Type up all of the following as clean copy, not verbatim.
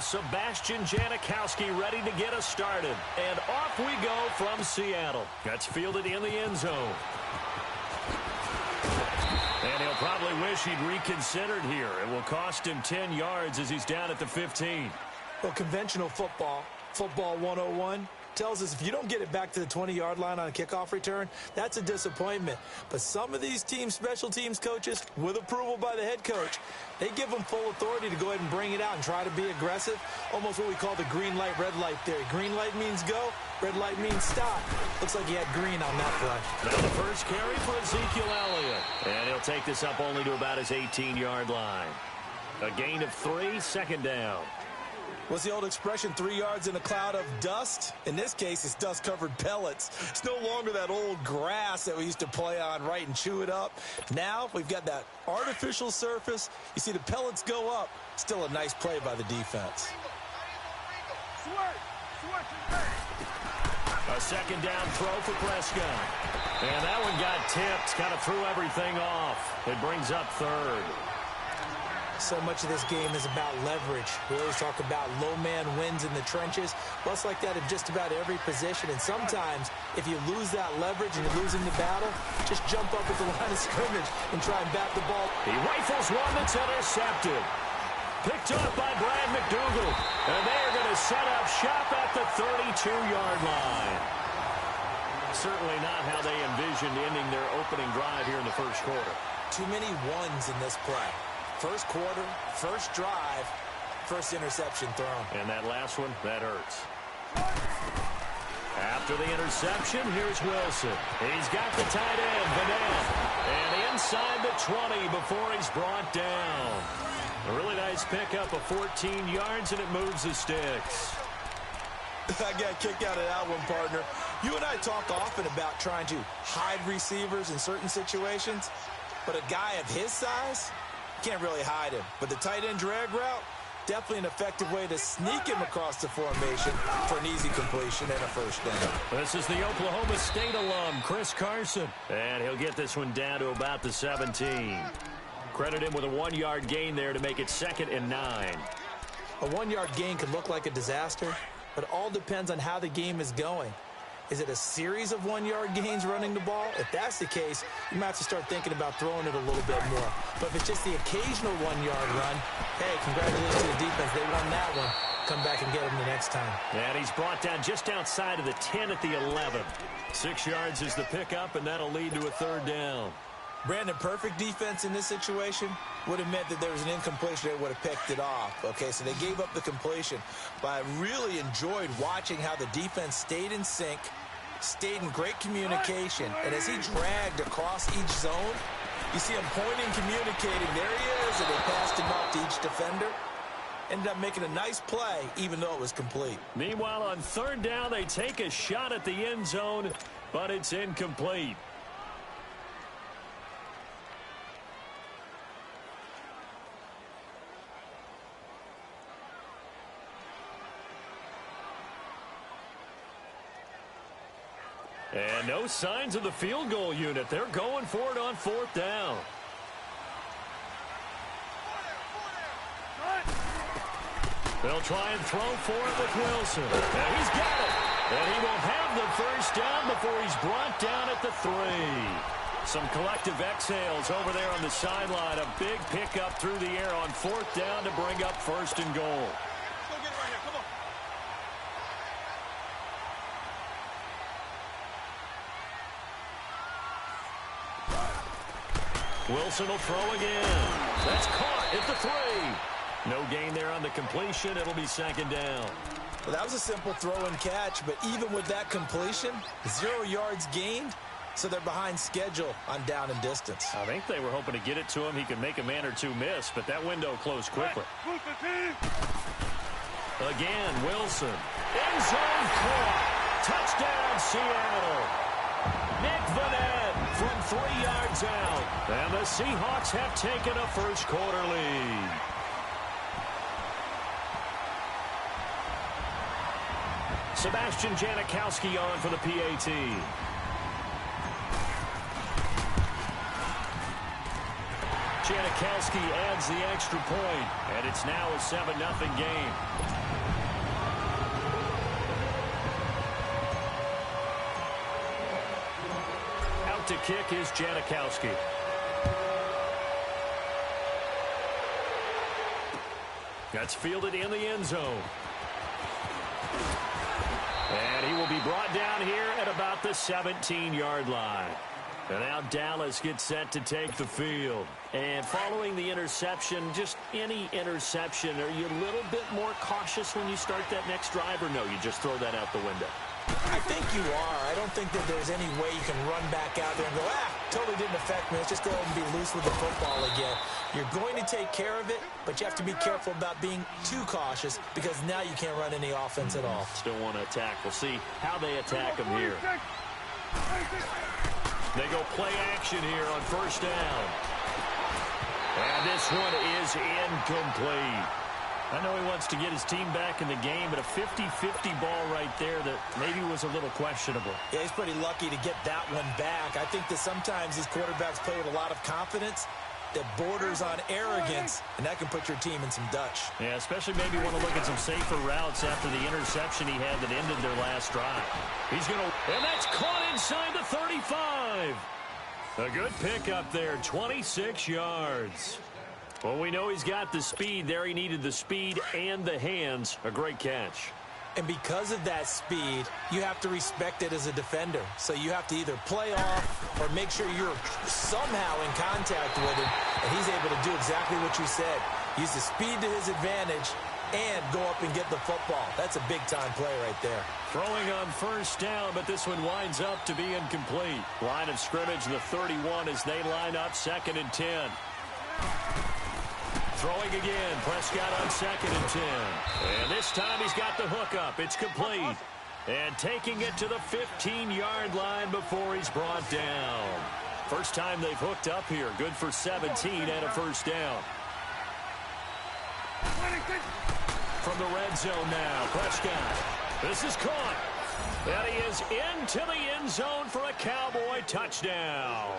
Sebastian Janikowski ready to get us started. And off we go from Seattle. That's fielded in the end zone. And he'll probably wish he'd reconsidered here. It will cost him 10 yards as he's down at the 15. Well, conventional football 101, tells us if you don't get it back to the 20-yard line on a kickoff return, that's a disappointment. But some of these special teams coaches, with approval by the head coach, they give them full authority to go ahead and bring it out and try to be aggressive. Almost what we call the green light, red light theory. Green light means go, red light means stop. Looks like he had green on that play. Now the first carry for Ezekiel Elliott. And he'll take this up only to about his 18-yard line. A gain of 3, second down. What's the old expression, 3 yards in a cloud of dust? In this case, it's dust-covered pellets. It's no longer that old grass that we used to play on, right, and chew it up. Now we've got that artificial surface. You see the pellets go up. Still a nice play by the defense. A second down throw for Prescott. And that one got tipped, kind of threw everything off. It brings up third. So much of this game is about leverage. We always talk about low man wins in the trenches. Well, it's like that in just about every position. And sometimes, if you lose that leverage and you're losing the battle, just jump up at the line of scrimmage and try and bat the ball. He rifles one that's intercepted. Picked up by Brad McDougal. And they are going to set up shop at the 32-yard line. Certainly not how they envisioned ending their opening drive here in the first quarter. Too many ones in this play. First quarter, first drive, first interception thrown. And that last one, that hurts. After the interception, here's Wilson. He's got the tight end, Vanette. And inside the 20 before he's brought down. A really nice pickup of 14 yards, and it moves the sticks. I got a kick out of that one, partner. You and I talk often about trying to hide receivers in certain situations, but a guy of his size can't really hide him. But the tight end drag route, definitely an effective way to sneak him across the formation for an easy completion and a first down. This is the Oklahoma State alum, Chris Carson. And he'll get this one down to about the 17. Credit him with a 1-yard gain there to make it 2nd and 9. A 1-yard gain could look like a disaster, but it all depends on how the game is going. Is it a series of 1-yard gains running the ball? If that's the case, you might have to start thinking about throwing it a little bit more. But if it's just the occasional 1-yard run, hey, congratulations to the defense. They won that one. Come back and get him the next time. And he's brought down just outside of the 10 at the 11. 6 yards is the pickup, and that'll lead to a 3rd down. Brandon, perfect defense in this situation would have meant that there was an incompletion that would have picked it off. Okay, so they gave up the completion. But I really enjoyed watching how the defense stayed in sync, stayed in great communication. And as he dragged across each zone, you see him pointing, communicating. There he is, and they passed him off to each defender. Ended up making a nice play, even though it was complete. Meanwhile, on 3rd down, they take a shot at the end zone, but it's incomplete. And no signs of the field goal unit. They're going for it on 4th down. They'll try and throw for it with Wilson. And he's got it. And he will have the first down before he's brought down at the 3. Some collective exhales over there on the sideline. A big pickup through the air on 4th down to bring up 1st and goal. Wilson will throw again. That's caught at the 3. No gain there on the completion. It'll be 2nd down. Well, that was a simple throw and catch, but even with that completion, 0 yards gained, so they're behind schedule on down and distance. I think they were hoping to get it to him. He could make a man or two miss, but that window closed quickly. Again, Wilson. End zone caught. Touchdown, Seattle. Nick Vanette from 3 yards out. And the Seahawks have taken a first quarter lead. Sebastian Janikowski on for the PAT. Janikowski adds the extra point, and it's now a 7-0 game. Out to kick is Janikowski. That's fielded in the end zone. And he will be brought down here at about the 17-yard line. And now Dallas gets set to take the field. And following the interception, just any interception, are you a little bit more cautious when you start that next drive, or no, you just throw that out the window? I think you are. I don't think that there's any way you can run back out there and go, totally didn't affect me. Let's just go ahead and be loose with the football again. You're going to take care of it, but you have to be careful about being too cautious because now you can't run any offense at all. Still want to attack. We'll see how they attack him here. They go play action here on first down. And this one is incomplete. I know he wants to get his team back in the game, but a 50-50 ball right there that maybe was a little questionable. Yeah, he's pretty lucky to get that one back. I think that sometimes these quarterbacks play with a lot of confidence that borders on arrogance, and that can put your team in some Dutch. Yeah, especially maybe want to look at some safer routes after the interception he had that ended their last drive. He's going to, and that's caught inside the 35. A good pickup there, 26 yards. Well, we know he's got the speed there. He needed the speed and the hands. A great catch. And because of that speed, you have to respect it as a defender. So you have to either play off or make sure you're somehow in contact with him. And he's able to do exactly what you said. Use the speed to his advantage and go up and get the football. That's a big-time play right there. Throwing on first down, but this one winds up to be incomplete. Line of scrimmage, the 31 as they line up 2nd and 10. Throwing again, Prescott on 2nd and 10. And this time he's got the hook up. It's complete. And taking it to the 15-yard line before he's brought down. First time they've hooked up here. Good for 17 and a first down. From the red zone now, Prescott. This is caught. And he is into the end zone for a Cowboy touchdown.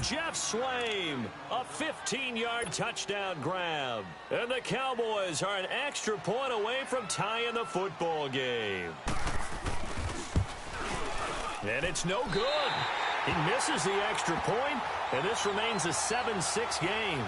Jeff Swaim, a 15-yard touchdown grab. And the Cowboys are an extra point away from tying the football game. And it's no good. He misses the extra point, and this remains a 7-6 game.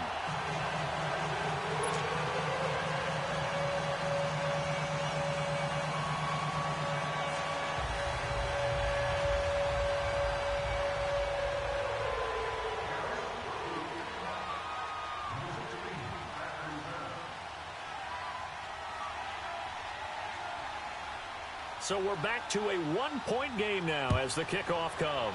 So we're back to a one-point game now as the kickoff comes.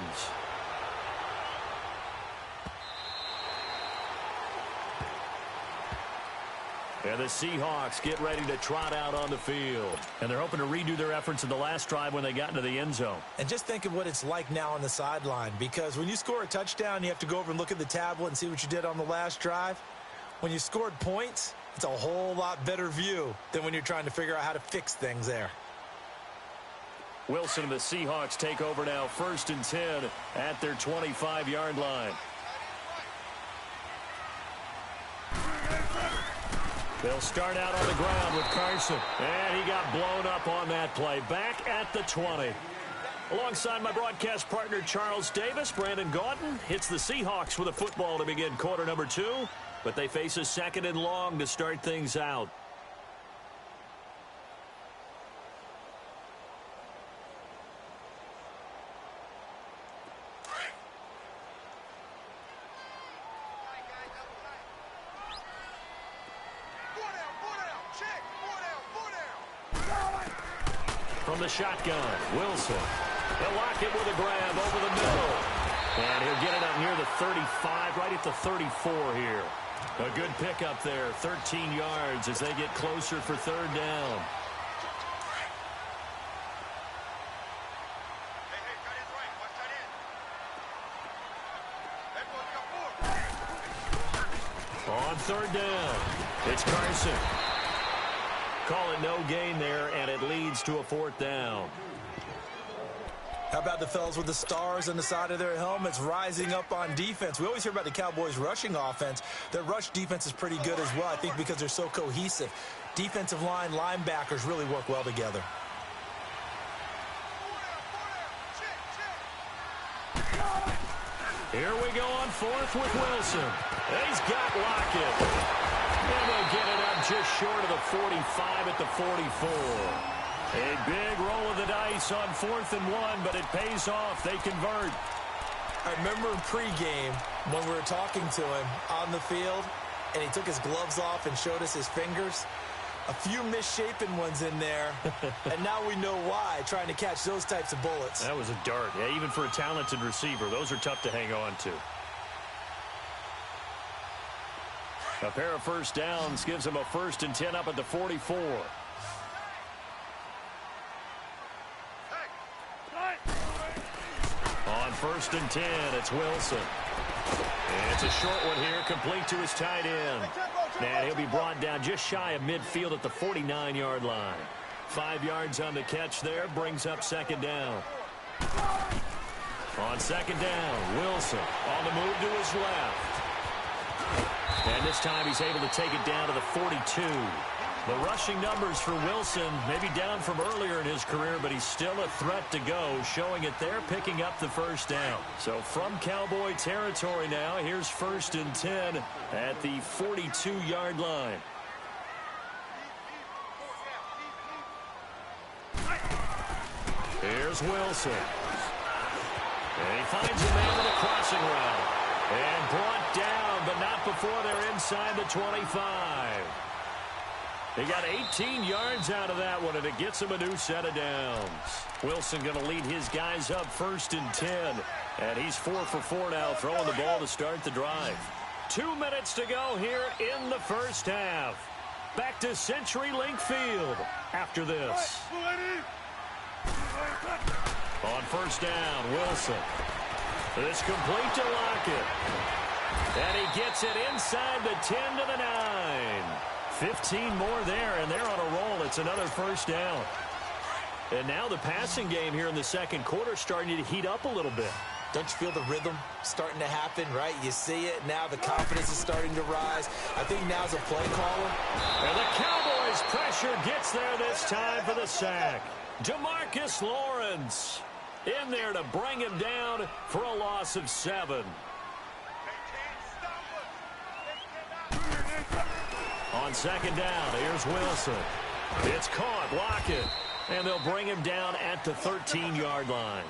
And the Seahawks get ready to trot out on the field. And they're hoping to redo their efforts in the last drive when they got into the end zone. And just think of what it's like now on the sideline, because when you score a touchdown, you have to go over and look at the tablet and see what you did on the last drive. When you scored points, it's a whole lot better view than when you're trying to figure out how to fix things there. Wilson and the Seahawks take over now, 1st and 10 at their 25-yard line. They'll start out on the ground with Carson. And he got blown up on that play. Back at the 20. Alongside my broadcast partner, Charles Davis, Brandon Gaudin hits the Seahawks with a football to begin quarter number 2. But they face a 2nd and long to start things out. From the shotgun, Wilson. He'll lock it with a grab over the middle. And he'll get it up near the 35, right at the 34 here. A good pickup there, 13 yards as they get closer for 3rd down. On 3rd down, it's Carson. Call it no gain there, and it leads to a 4th down. How about the fellas with the stars on the side of their helmets rising up on defense? We always hear about the Cowboys' rushing offense. Their rush defense is pretty good as well, I think, because they're so cohesive. Defensive line, linebackers really work well together. Here we go on fourth with Wilson. He's got Lockett. And they'll get it up just short of the 45 at the 44. A big roll of the dice on 4th and 1, but it pays off. They convert. I remember in pregame when we were talking to him on the field, and he took his gloves off and showed us his fingers. A few misshapen ones in there, and now we know why, trying to catch those types of bullets. That was a dart. Yeah, even for a talented receiver, those are tough to hang on to. A pair of first downs gives him a 1st and 10 up at the 44. On 1st and 10, it's Wilson. And it's a short one here, complete to his tight end. And he'll be brought down just shy of midfield at the 49-yard line. 5 yards on the catch there, brings up 2nd down. On 2nd down, Wilson on the move to his left. And this time he's able to take it down to the 42. The rushing numbers for Wilson maybe down from earlier in his career, but he's still a threat to go, showing it there, picking up the 1st down. So from Cowboy territory now, here's 1st and 10 at the 42-yard line. Here's Wilson. And he finds a man with a crossing route. And brought down, but not before they're inside the 25. He got 18 yards out of that one, and it gets him a new set of downs. Wilson going to lead his guys up 1st and 10. And he's 4 for 4 now, throwing the ball to start the drive. 2 minutes to go here in the 1st half. Back to CenturyLink Field after this. On 1st down, Wilson. It's complete to Lockett. And he gets it inside the 10 to the 9. 15 more there, and they're on a roll. It's another 1st down. And now the passing game here in the 2nd quarter starting to heat up a little bit. Don't you feel the rhythm starting to happen, right? You see it. Now the confidence is starting to rise. I think now's a play caller. And the Cowboys' pressure gets there this time for the sack. DeMarcus Lawrence in there to bring him down for a loss of 7. On 2nd down, here's Wilson. It's caught, Lockett. And they'll bring him down at the 13-yard line.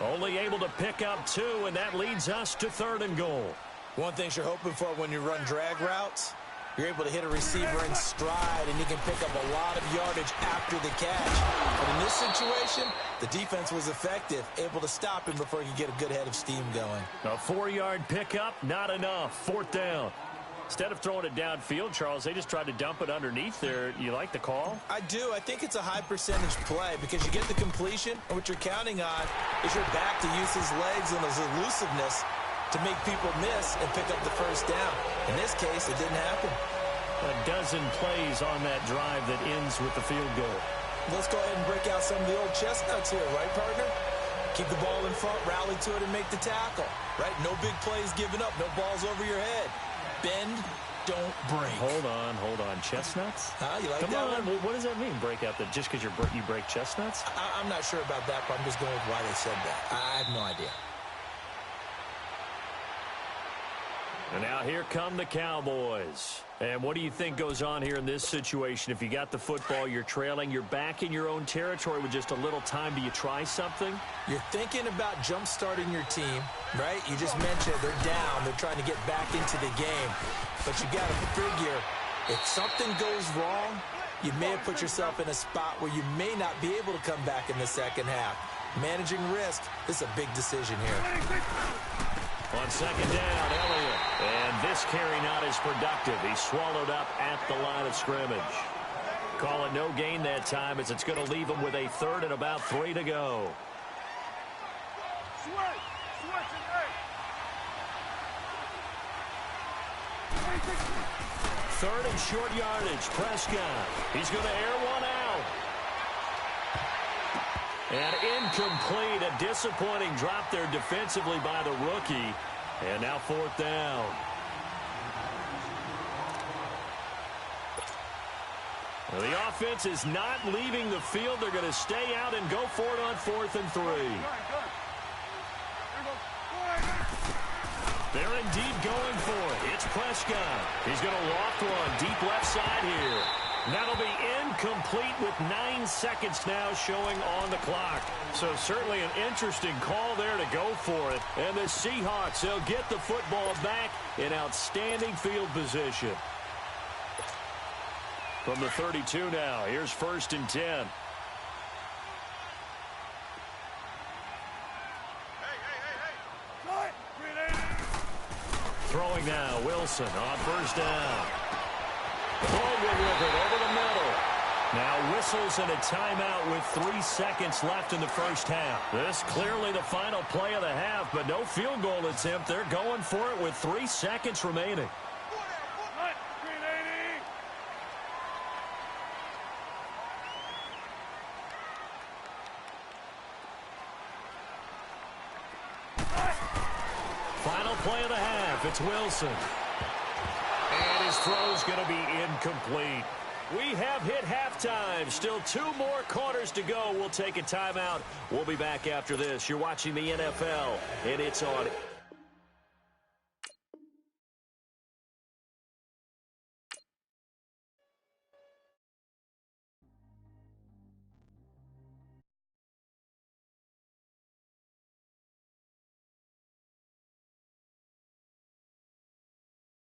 Only able to pick up 2, and that leads us to 3rd and goal. One thing you're hoping for when you run drag routes, you're able to hit a receiver in stride, and you can pick up a lot of yardage after the catch. But in this situation, the defense was effective, able to stop him before he could get a good head of steam going. A 4-yard pickup, not enough. 4th down. Instead of throwing it downfield, Charles, they just tried to dump it underneath there. You like the call? I do. I think it's a high percentage play because you get the completion, and what you're counting on is your back to use his legs and his elusiveness to make people miss and pick up the 1st down. In this case, it didn't happen. A dozen plays on that drive that ends with the field goal. Let's go ahead and break out some of the old chestnuts here, right, partner? Keep the ball in front, rally to it, and make the tackle, right? No big plays given up, no balls over your head. Bend, don't break. Hold on. Chestnuts? You like Come that on. one? What does that mean, break out? That just because you break chestnuts? I'm not sure about that, but I'm just going with why they said that. I have no idea. And now here come the Cowboys. And what do you think goes on here in this situation? If you got the football, you're trailing, you're back in your own territory with just a little time. Do you try something? You're thinking about jump-starting your team, right? You just mentioned they're down. They're trying to get back into the game. But you got to figure, if something goes wrong, you may have put yourself in a spot where you may not be able to come back in the 2nd half. Managing risk, this is a big decision here. On 2nd down, Elliott. And this carry not as productive. He's swallowed up at the line of scrimmage. Call it no gain that time as it's going to leave him with a 3rd and about 3 to go. 3rd and short yardage. Prescott. He's going to air one out. And incomplete, a disappointing drop there defensively by the rookie. And now 4th down. Well, the offense is not leaving the field. They're going to stay out and go for it on 4th and 3. They're indeed going for it. It's Prescott. He's going to loft one deep left side here. That'll be incomplete with 9 seconds now showing on the clock. So certainly an interesting call there to go for it. And the Seahawks, they'll get the football back in outstanding field position. From the 32 now, here's 1st and 10. Throwing now, Wilson on 1st down. Baldwin with it over the middle. Now whistles and a timeout with 3 seconds left in the 1st half. This clearly the final play of the half, but no field goal attempt. They're going for it with 3 seconds remaining. Final play of the half. It's Wilson. And his throw's going to be incomplete. We have hit halftime. Still 2 more quarters to go. We'll take a timeout. We'll be back after this. You're watching the NFL, and it's on